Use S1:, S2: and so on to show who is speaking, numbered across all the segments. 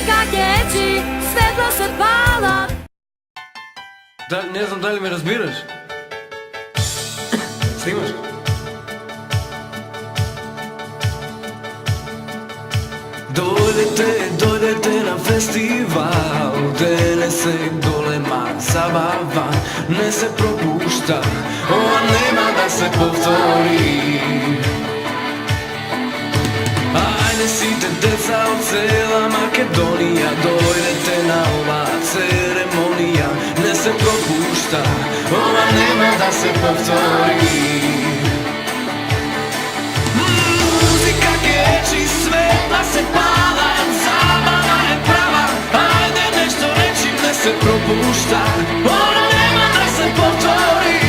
S1: Muzika keči, svetlo se pala.
S2: Ne znam da li me razbiraš. Snimaš? Dojdete na festival, gdje se golema zabava ne se propušta, ova nema da se povtori. Ajde site deca od cela Makedonija, dojdete na ova ceremonija, ne se propušta, ova nema da se povtori. Muzika keči, svetla se pala, zabava je prava, ajde nešto reći, ne se propušta, ona nema da se povtori.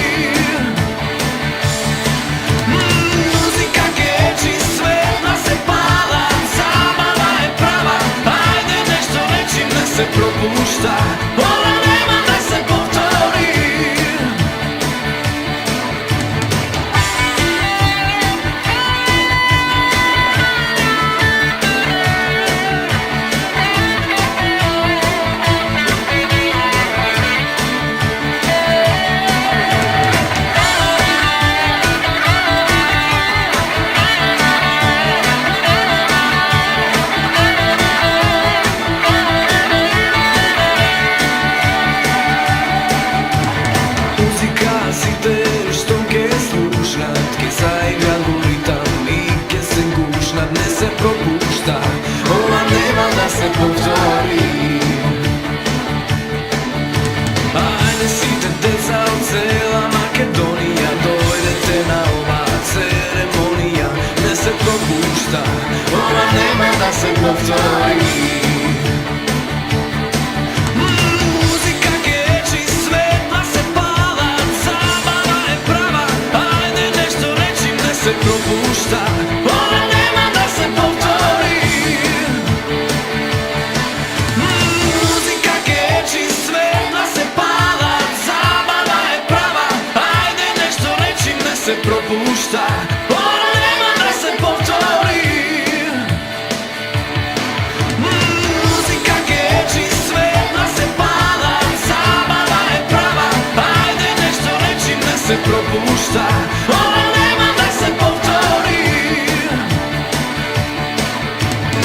S2: Muzika keči, svetla se pala, zabava je prava, ajde nešto reći, ne se propušta, ona nema da se povtori. Ova nema da se povtori. Ajde site deca od cela Makedonija, dojdete na ova ceremonija, ne se propušta, ova nema da se povtori. Muzika keči, svetla se pala, zabava je prava, ajde nešto reći, ne se propušta, ova nema da se povtori. Muzika keči, svetla se pala, zabava je prava, ajde nešto reći, ne se propušta, ona nema da se povtori. Muzika keči, svetla se pala, zabava je prava, ajde nešto reći, ne se propušta, ona nema da se povtori.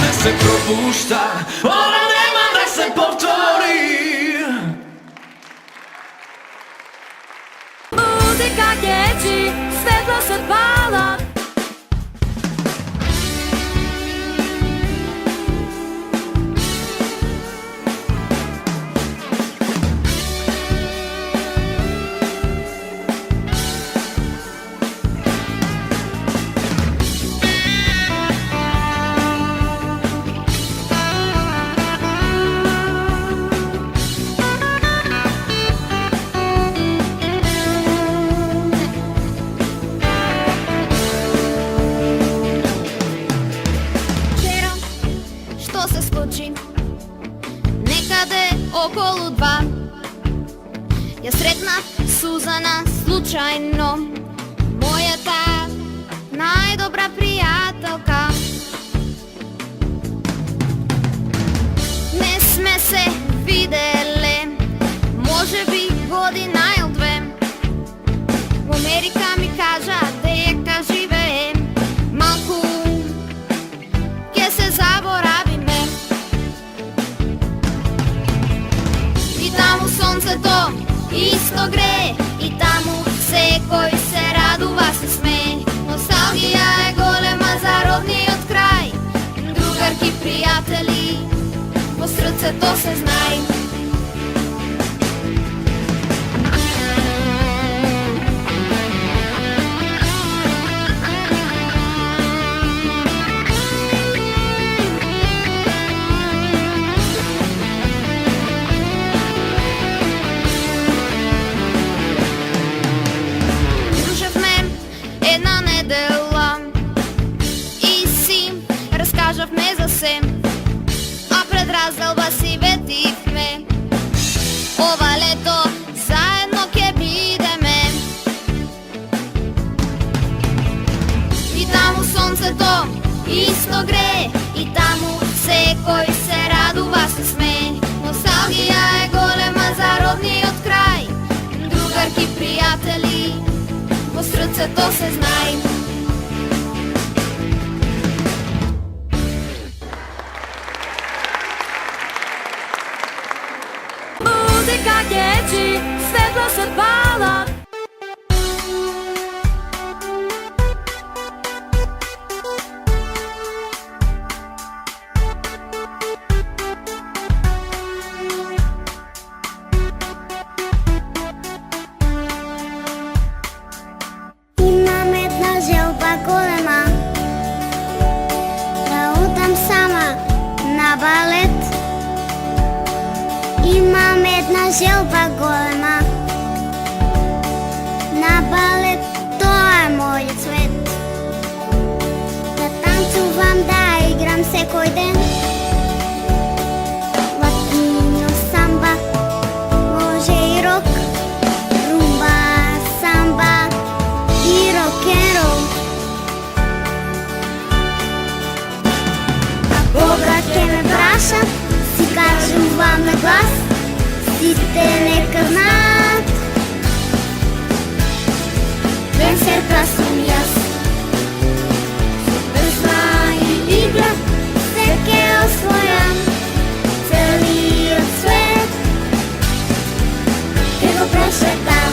S2: Ne se propušta, ona nema da se povtori.
S1: Muzika keči, svetlo se pala.
S3: Okolo 2 ja sretna Suzana slučajno, moja ta najdobra prijateljka. Ne sme se videle, može bi godina ili dve. Amerika mi kaža deka žive, malku ke se zaboravi me. I tamo sunce to isto gre, i tamo se koji se raduva se sme. Nostalgija je golema za rodni od kraj, drugarki, prijatelji, po srce to se znaj. Разкажавме за се, а пред разделба си ветихме. Ова лето заедно ке бидеме. И таму сонцето исто гре, и таму секој се радува slunce, to se znaj.
S1: Muzyka kieči, svetlo se pála.
S4: Imam jedna želba golema, da udam sama na balet. Imam jedna želba golema, na balet, to je moj svet. Da tancuvam, da igram se koji den. Latino, samba, može i rock, rumba, samba i rock and roll. A Boga ke me praša, si kažem vam na glas, site neka znat. Vencerka sam jaz, pesma i igra, seke osvojam, celijo svet, ke go prešetam.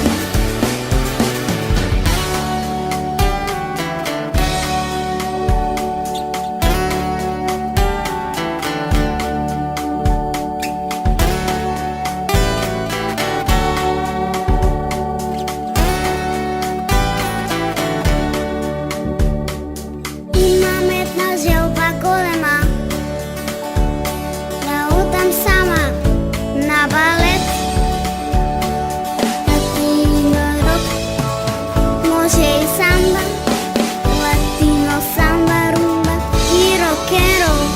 S4: Imam jedna želba golema, da udam sama na balet. Latino rock, može i samba, latino samba, rumba i rock and roll.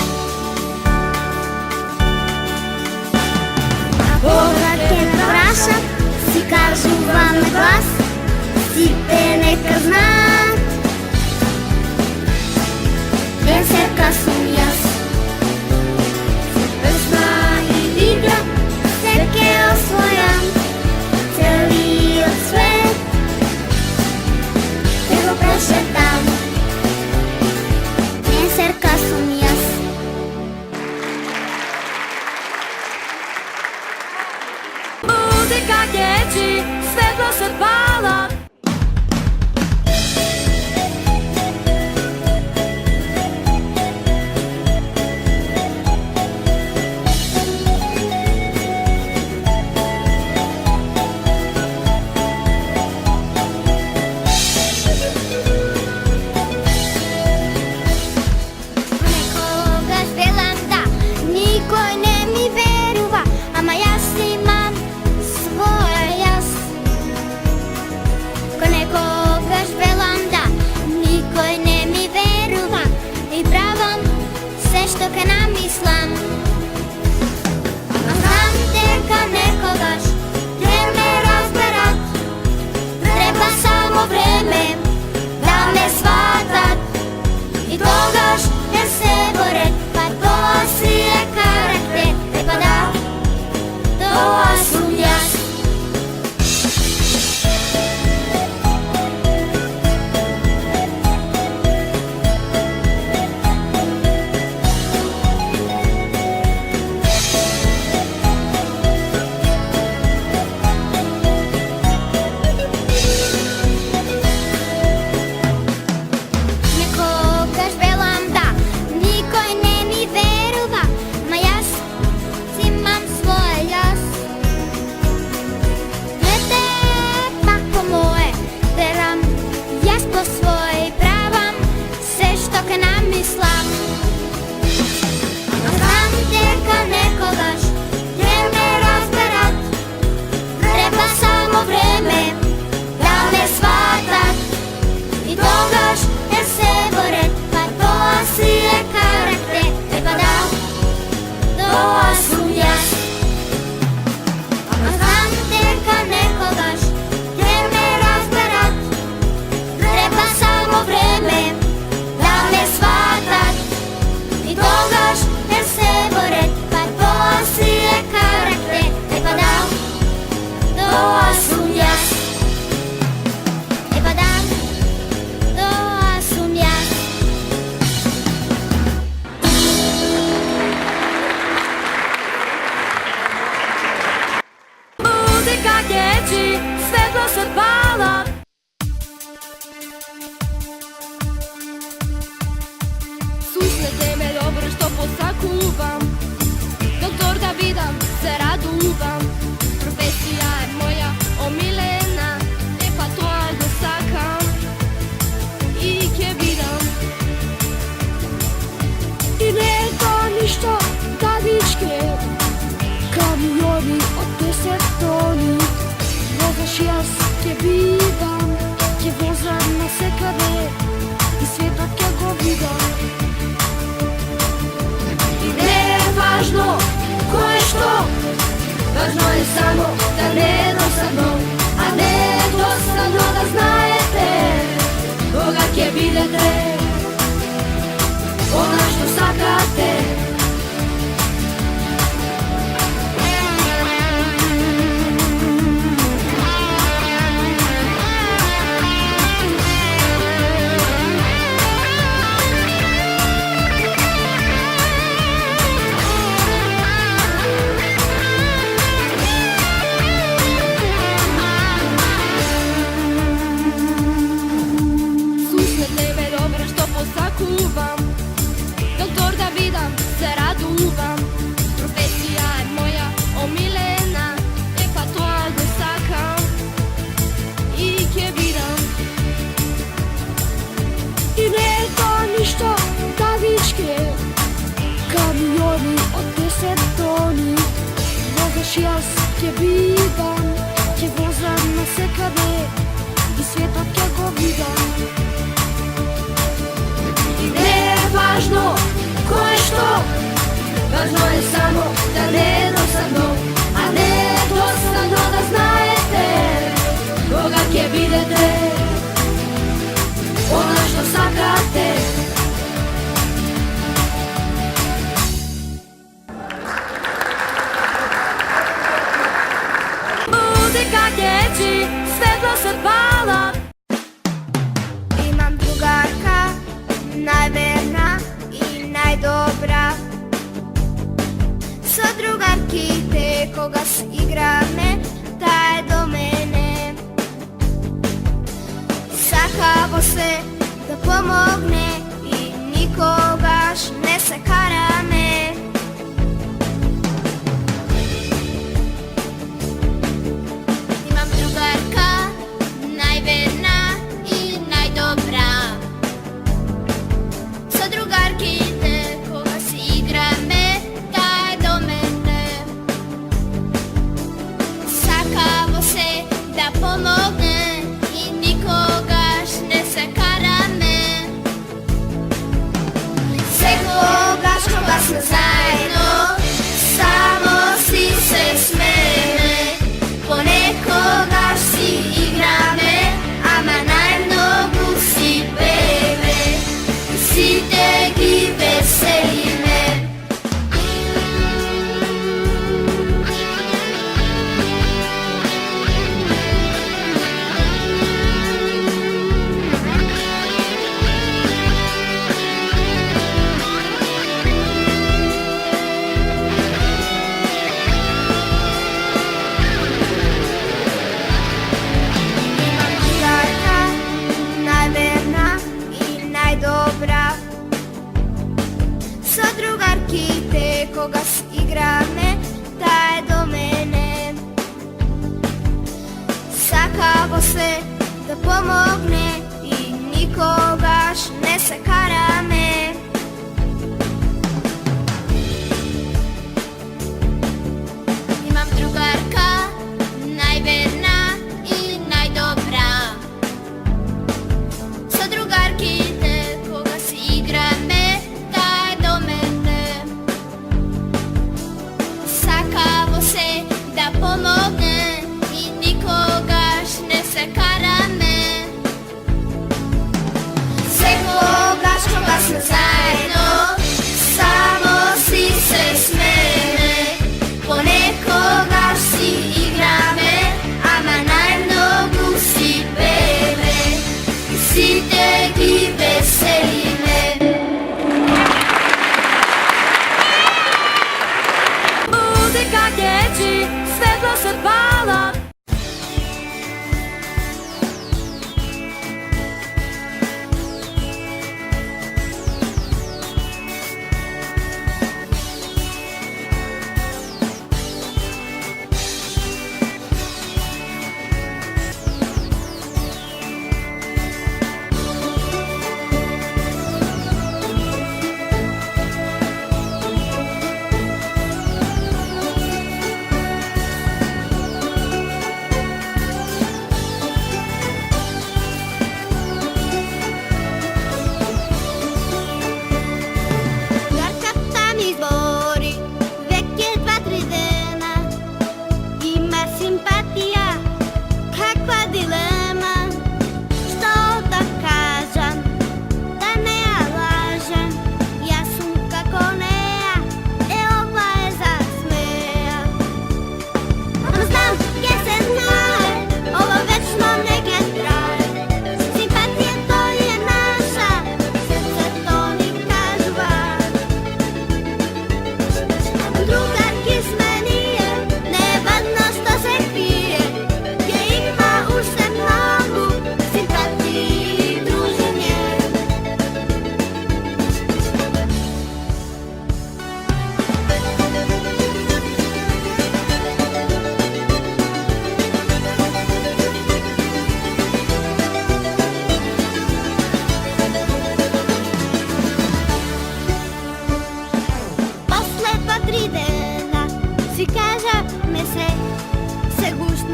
S4: A Boga ke me praša, si kažu vam na glas, site neka znat. Vencerka sam jaz, pesma i igra, seke osvojam, celi svet, te go prešetam. Vencerka sam jaz.
S1: Muzyka kieči, svetlo se pála.
S3: Nekoga želim da nikoj ne mi veruva, ama jaz imam svoje jaz. Ko nekoga želim da nikoj ne mi veruva i pravam sve što ke namislam. A znam teka nekogaš gdje me razberat, treba samo vreme da me shvatat. I togaš ne se boret, pa to si je karakter, pa da, to sam jaz.
S1: ništa tavičke, kamioni od 10 toni. Vozaš jaz, kje vidim, kje vozam na sekade i sveta kje go vidim. I ne je važno ko je što, važno je samo da ne je dosadno, a ne je dosadno da znajete koga kje videte, ona što sakate. Kuvam, doktor da vidim, se raduvam. Profesija je moja omiljena, e pa to algo sakam i kje vidim. I ne je to ništa tavičke, kamioni od 10 toni. Vozaš jaz, kje vidim, kje vozam na sekade i sveta kje go vidim. Važno ko je što, važno je samo da ne je dosadno, a ne je dosadno da znajete koga kje videte, ona što sakate. Muzika keči, svetlo se pala.
S4: Imam drugarka, najverna i najdobra. Sa drugarki te koga s igrame, ta je do mene. Sakavo se da pomogne i nikogaš ne se karame. Imam drugarka, najverna i najdobra. Sa drugarki te koga si igrame, ta je do mene. Sakavo se da pomogne i nikogaš ne se karame. Sekogaš koga smo zajedno, samo si se smeme. Ponekogaš si igrame, ama najmnogu si bebe. Si te gi veselime. Imam drugarka, najverna i najdobra. Sa drugarki te koga s igrame, ta je do mene. Sakavo se da pomogne i nikogaš ne se karame. Imam drugarka, najverna i najdobra. Sa drugarki te koga si igrame, ta je do mene. Sakavo se da pomogne i nikogaš ne se karame. Sekogaš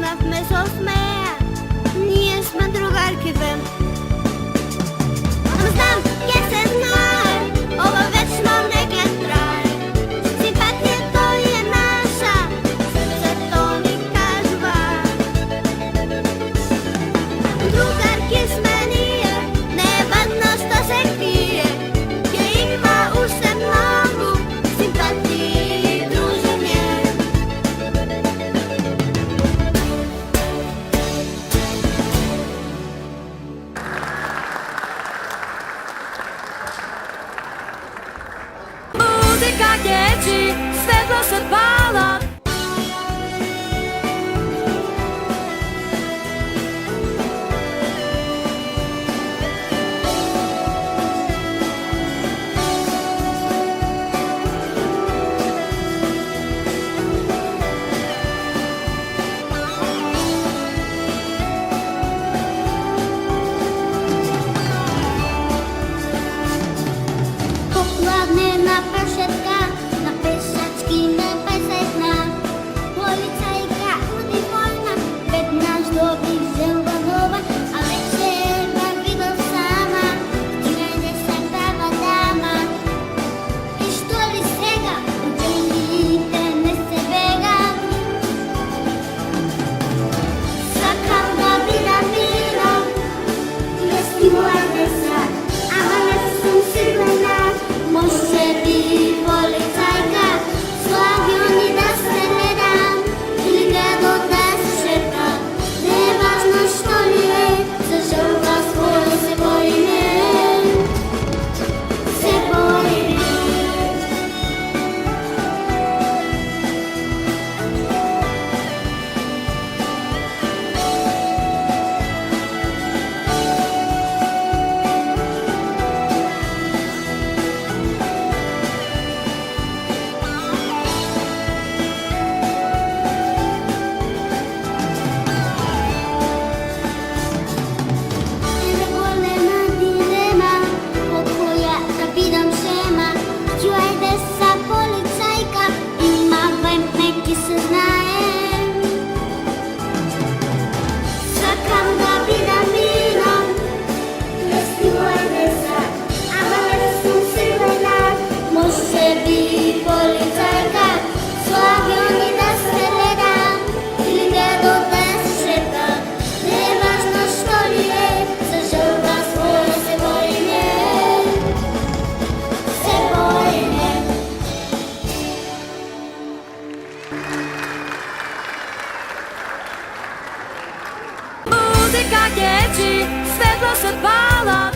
S4: Почнахме со смеја, ние сме другарки две. Знам, ќе се знае, ова вечно не ќе трае. Симпатијата е наша, срцето ни кажува. Другарки сме ние, не е важно што се крие. Ќе има уште многу симпатии и друženje.
S1: Muzika keči, svetlo se pala.
S4: Poplavne na pršetka, na pešački ne pesečna. Policajka uniforma, 15 dobrih želvanova, a večer ga vidio sama, 30 dama. I što li svega, učenite ne se bega. Sakam da vidim mirom, jesti moja desa, ama ne sam sigurna. Može biti policajka, slagioni da se ne dam, ili gledo da se šetam. Ne je važno što li je, za žrtva svoju se bojim je. Se bojim je. Ene golema dilema, oko ja da vidim šema. Htio je desa policajka, ima vem neki se znaje. Sakam da vidim mirom, jesti moja desa, ama ne sam sigurna. Može biti policajka, slagioni da se ne dam, ili gledo da se šetam. Ne je važno što li je, za žrtva svoju se bojim je. Se bojim je.
S1: Muzika keči, svetlo se pala.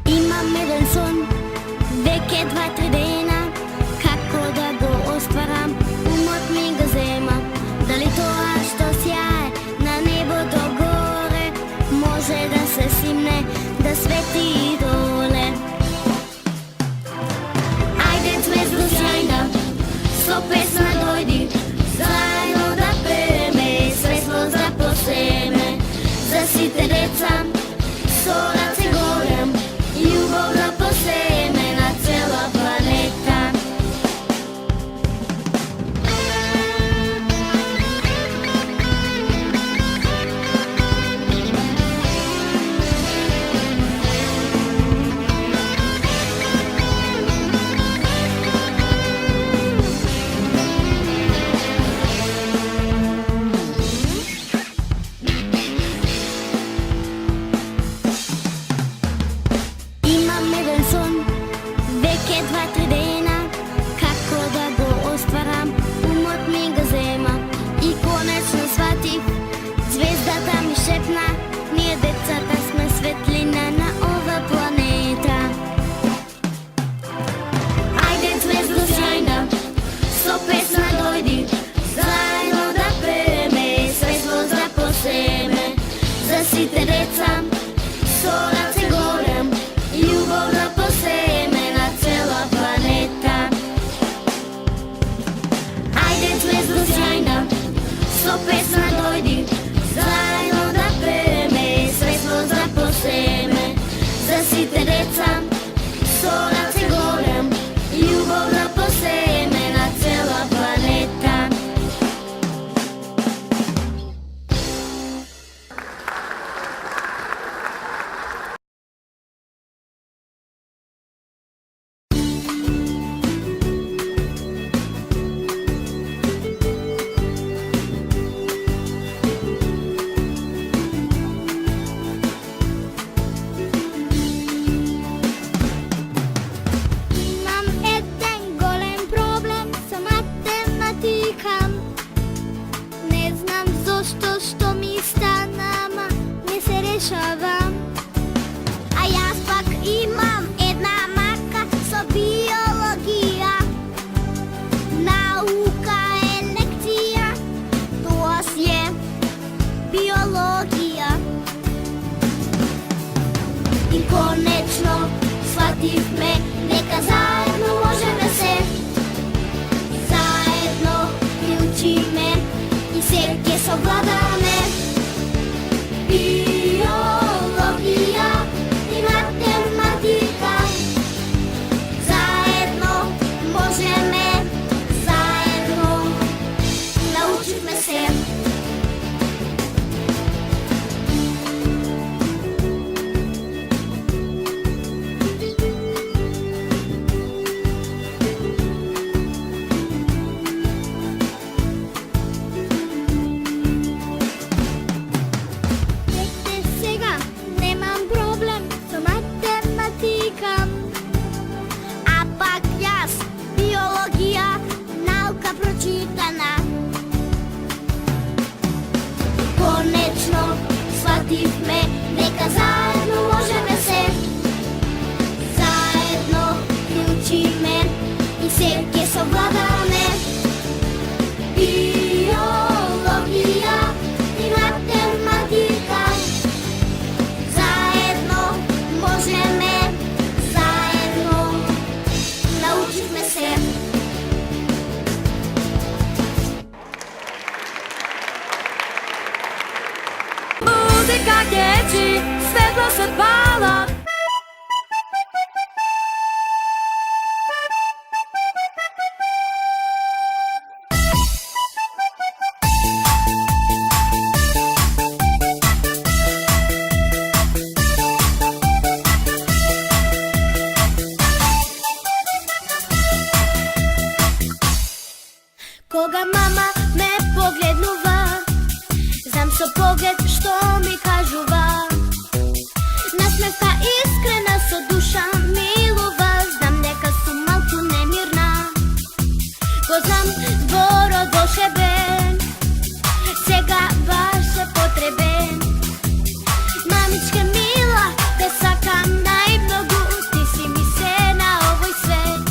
S4: Imam jedan son, veke 2-3 dena, kako da go ostvaram, umot mi ga zema. Da li to što sjaje na nebo do gore, može da se simne, da sveti i dole. Ajde zvezdo sjajna, so pesma dojdi, zajedno da peme, svetlost da poseme. Za site deca, sorace gorem, ljubav da poseme na cela planeta. Imam jedan son, veke 2-3 dena, kako da go ostvaram, umot mi ga zema. I konečno shvativ, zvezdata mi šepna, nije decata sme svetlina na ova planeta. Ajde zvezdo sjajna, so pesma dojdi, zajedno da peme, svetlost da poseme. Za site deca, sorace gorem, ljubav da poseme na cela planeta. ovládame. Biológia i matematika, zajedno môžeme, zajedno naučíme sa. Nemám problém s matematikám. A pak jas, biológia, nauka pročítaná. Konečno shvatíme, neka zajedno môžeme sa. Zajedno vyučíme i všetky ovládame. Biológia i matematika, zajedno môžeme, zajedno naučíme sa.
S1: Muzika keči, svetlo sa pála.
S4: Кога мама ме погледнува, знам со поглед што ми кажува. Насмевка искрена со душа милува, знам дека сум малку немирна. Го знам зборот волшебен, сега баш е потребен. Мамичке мила, те сакам најмногу, ти си ми се на овој свет.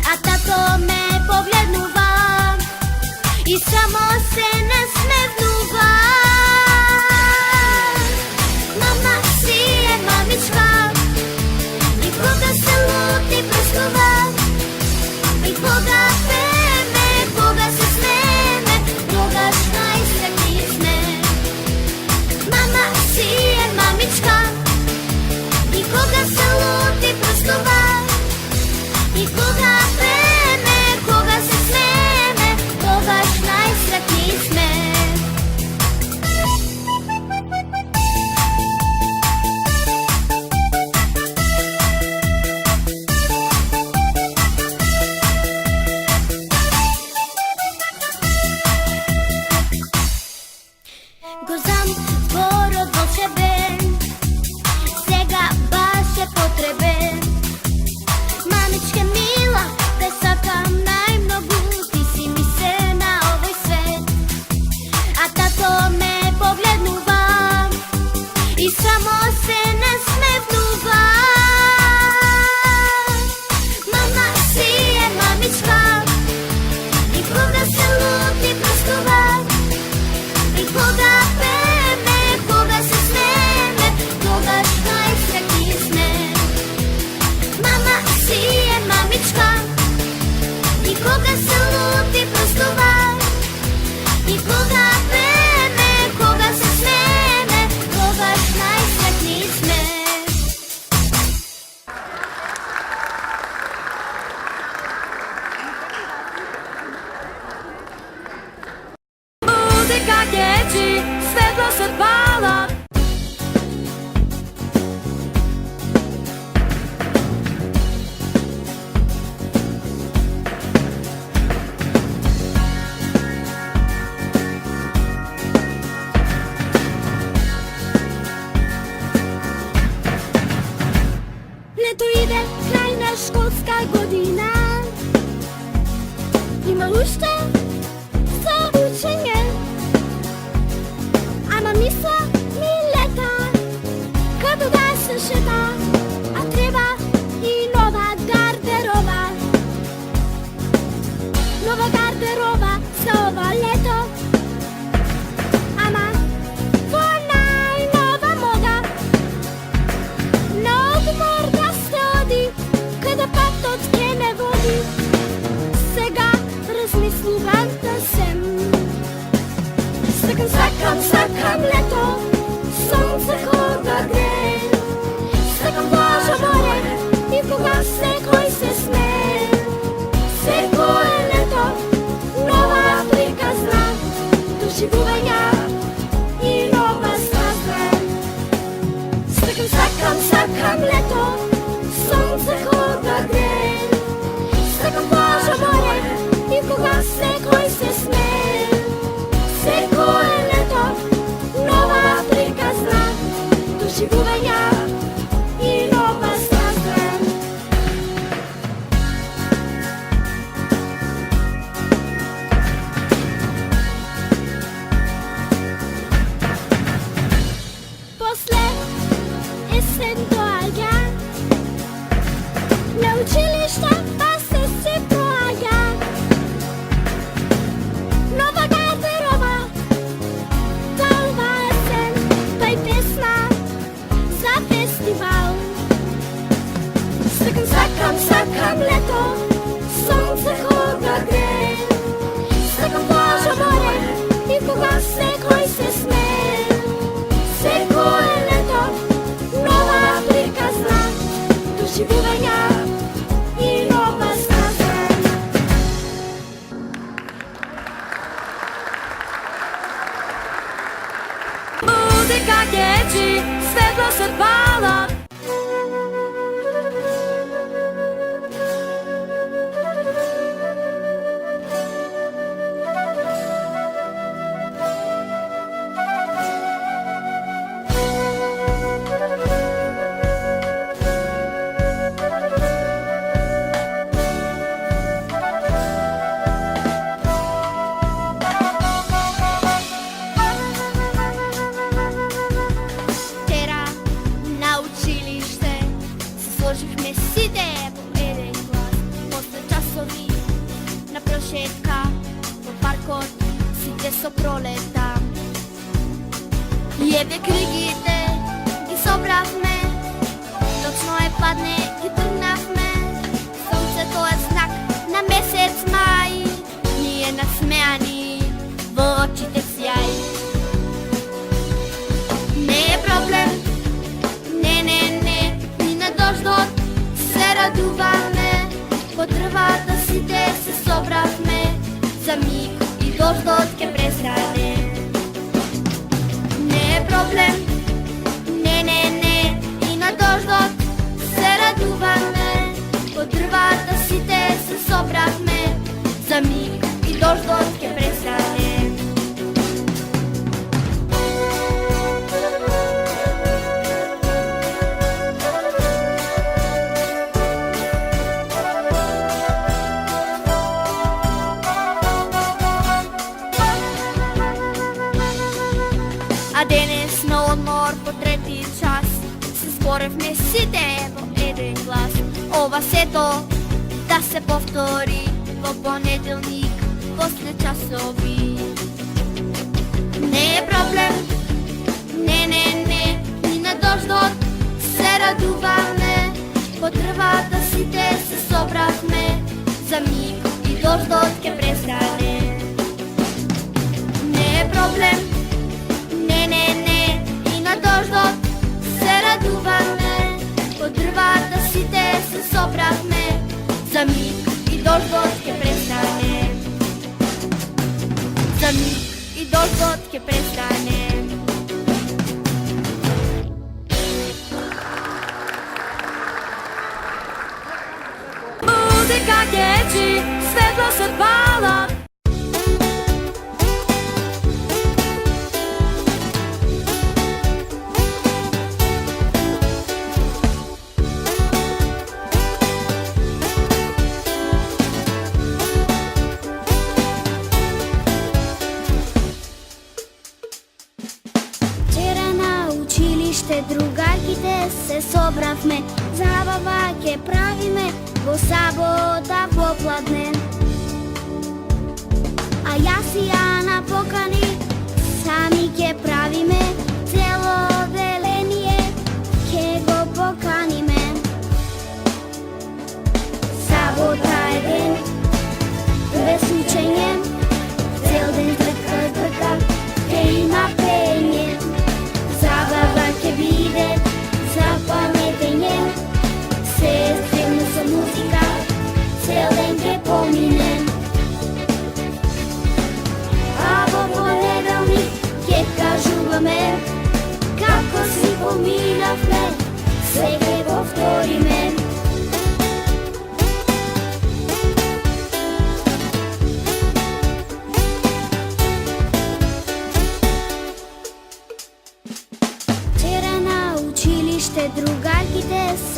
S4: А тато ме погледнува и само се насмевнува. Мама си е мамичка, и кога се лути прескува, и кога пеме, кога се смеме, тогаш најсреќни сме. Мама си е мамичка, и кога се лути прескува, и кога пеме, кога се смеме, тогаш најсреќни сме. Го знам зборот волшебен, сега баш е потребен. Мамичке мила, те сакам најмногу, ти си ми се на овој свет. А тато ме погледнува и само се насмевнува. Мама си е мамичка, и кога се лути прескува, и кога пеме, кога се смеме, тогаш најсреќни сме. Мама си е мамичка, и кога се лути прескува, и кога пеме, кога се смеме, тогаш најсреќни сме.
S1: Muzika keči, svetlo sa pála.
S4: Лето иде, крајна школска година. Има уште за учење. Ама мисла ми лета, каду да се шета, а треба и нова гардероба. Нова гардероба за ова лето. Ама во најнова мода. На одмор да се оди, каде патот ке ме води. Сега размислувам да сем.
S1: sakam leto, sonce koga gre. Sakam plaža more i pogase koji se sme. Seko je leto, nova Afrika zna, doživljanja i nova strastra. Sakam leto, sonce koga gre. Sakam plaža more i pogase koji se sme. Seko je leto, nova Afrika zna, doživljanja i nova strastra. После есен доаѓа, на училиште па се проаѓа. Нова гардероба, ова есен, па и песна за фестивал. Sakam leto, sonce koga gre. Sakam plaža more i pogase koji se sme. Seko je leto, nova Afrika zna, doživljanja i nova strastra.
S3: Muzika keči, svetlo se pala. Вчера на училище се сложихме сите по еден клас. После часови на прошетка во паркот сите со пролета. И еве кригите ги собравме, точно е падне ги тргнавме. Сонцето е знак на месец мај, ние насмеани во очите сјај. Не е проблем, не, ни на дождот се радуваме. По дрвата сите се собравме, за миг и дождот ке престане. Не е проблем, не, ни на дождот се радуваме. По дрвата сите се собравме, за миг и дождот ке престане. А денес на одмор по трети час се зборевме сите во еден глас. Ова сето да се повтори во понеделник после часови. Не е проблем, не, ни на дождот се радуваме. По дрвата сите се собравме, за миг и дождот ке престане. Не е проблем, и на дождот се радуваме. По дрвата сите се собравме, за миг и дождот ке престане. За миг и дождот ке престане. Музика кечи, светло се пала.
S4: Другарките се собравме, забава ке правиме во сабота попладне. А јас и Ана покани, сами ке правиме, цело деление ке го поканиме. Сабота е ден, без учење, цел ден трка, ке има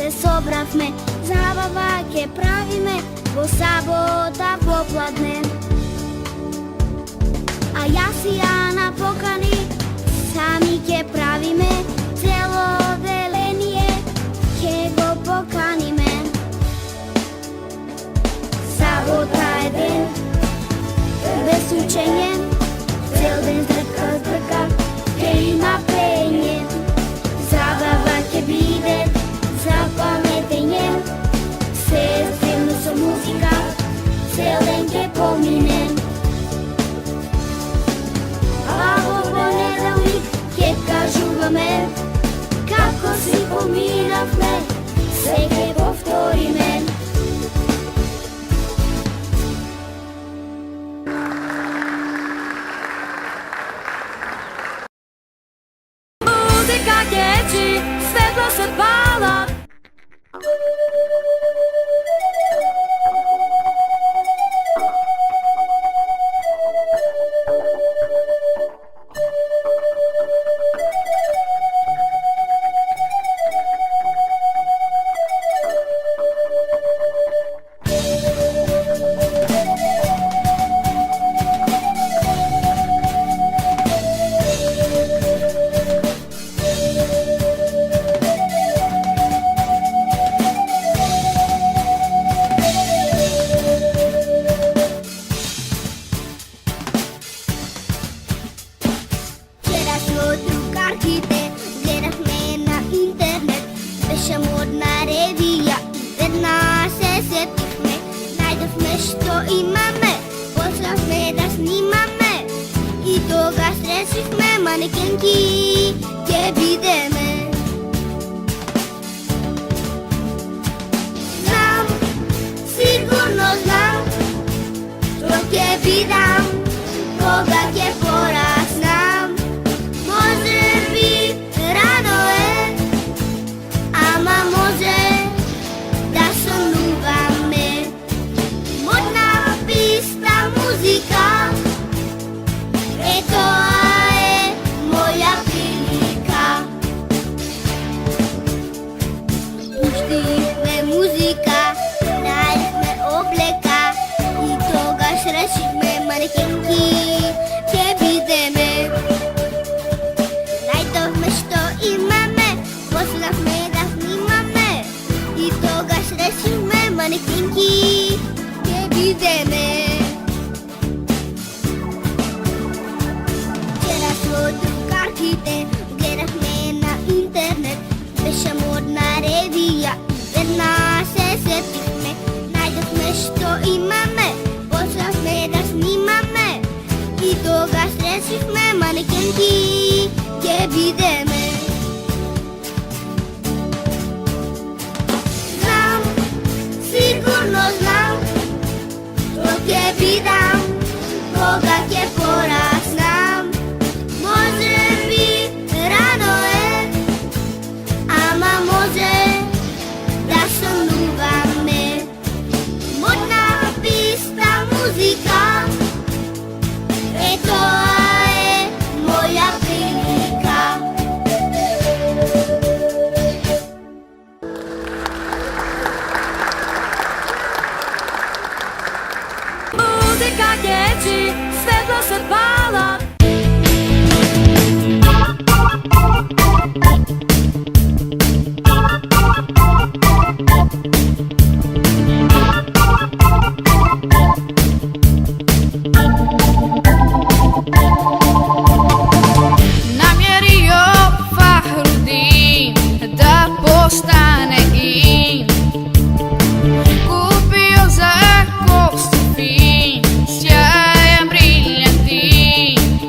S4: se sobravme, zabava ke pravime, bo sabota popladne. A jasijana pokani, sami ke pravime, celo velenije ke go pokanime. Sabota je den, bez učenja, cel den zdrka, ke ima penje. Zabava ke bide, zapametenje, se silno so muzika, cel den ke pomine. A v ponedeljnik, ke kažuvame, kako si pominavme, se ke povtorime.
S1: Muzika keči, svetlo se pala.
S4: Revija, vedna se sjetihme, najdovme što imame, poslavme da snimame i toga srećihme manekenki gdje bideme. Znam, sigurno znam, što gdje bidam, koga gdje poraz znam. Može bit rano je, ama može da sonuvame. Modna pista muzika, to je moja prilika. Puštihme muzika, najdihme obleka i toga srećihme manekenki gdje bideme. Najdovme što imame, poslavme da snimame i toga srećihme manekenki gdje bideme. Včera smo drugarkite, gledahme na internet, beše modna revija, vedna se sjetihme, najdovme što imame, poslavme da snimame i toga srećihme manekenki gdje bideme. Znam, sigurno znam, što gdje bidam, koga gdje poraz znam. Može bit rano je, ama može da sonuvame. Modna pista muzika, to je moja prilika.
S1: Muzika keči, svetlo se pala.
S5: Namjerio Fahrudin da postane in, kupio za kostu fin, sjajan briljantin.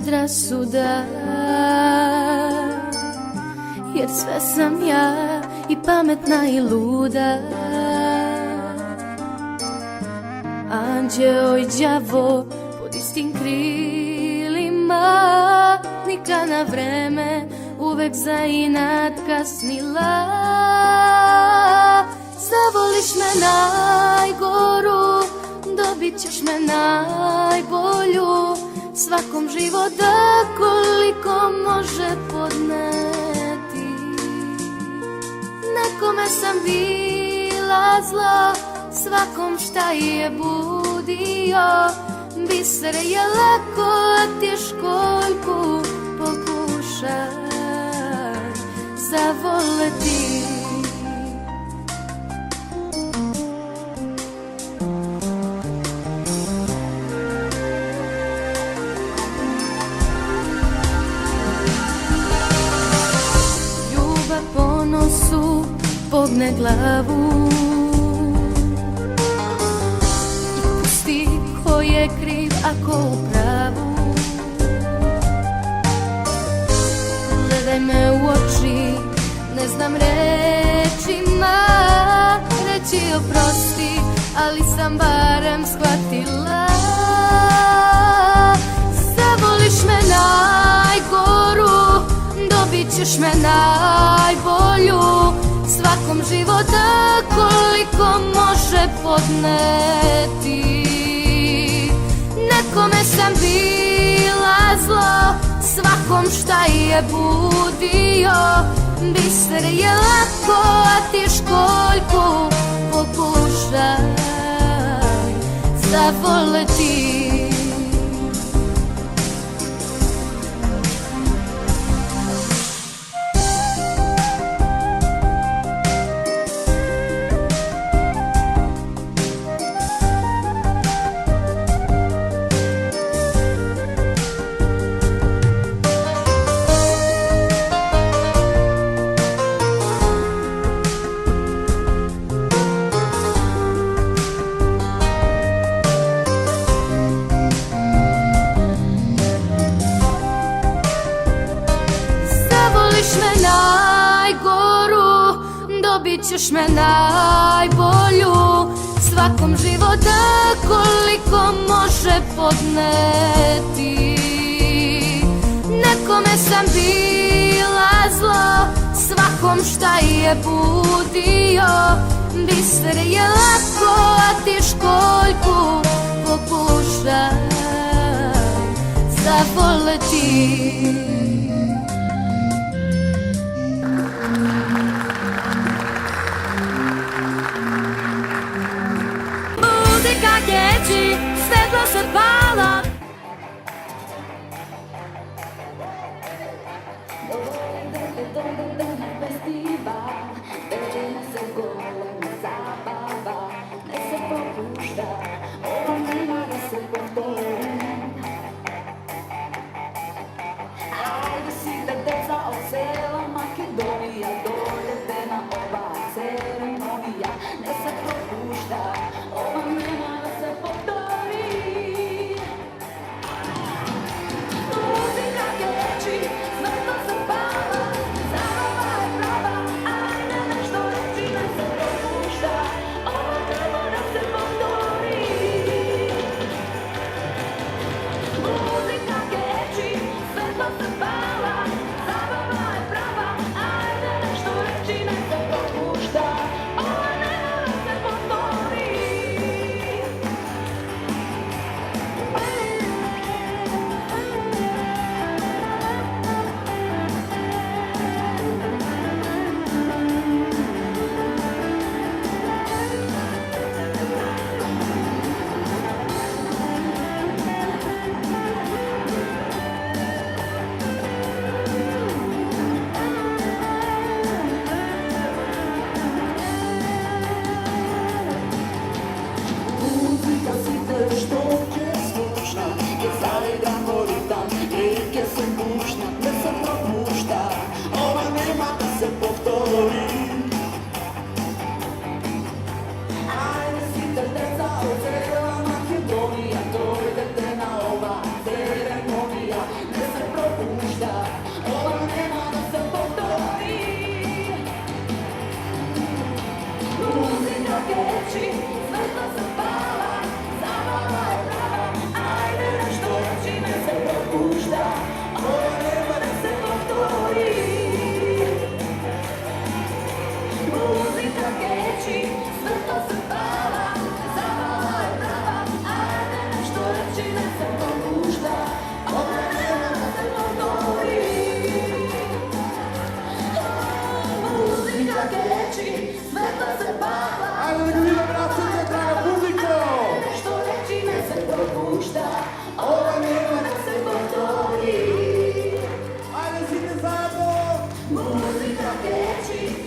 S6: predrasuda, jer sve sam ja i pametna i luda. Anđeo i đavo pod istim krilima, nikad na vreme, uvek za inat kasnila. Zavoliš me najgoru, dobit ćeš me najbolju, svakom života koliko može podneti. Nekome sam bila zla, svakom šta je budio, biser je lako, a ti školjku pokušaj zavoleti. Ljubav po nosu pogne glavu i pusti ko je kriv, a ko u pravu. Gledaj me u oči, ne znam rečima reći oprosti, ali sam barem shvatila. Zavoliš me najgoru, dobit ćeš me najbolju, svakom života koliko može podneti. Nekome sam bila zlo, svakom šta je budio, biser je lako, a ti školjku pokušaj zavoleti. Dobit ćeš me najbolju, svakom života koliko može podneti. Nekome sam bila zlo, svakom šta je budio, biser je lako, a ti školjku pokušaj zavoleti. Muzika keči, svetlo se pala.
S4: muzika kreći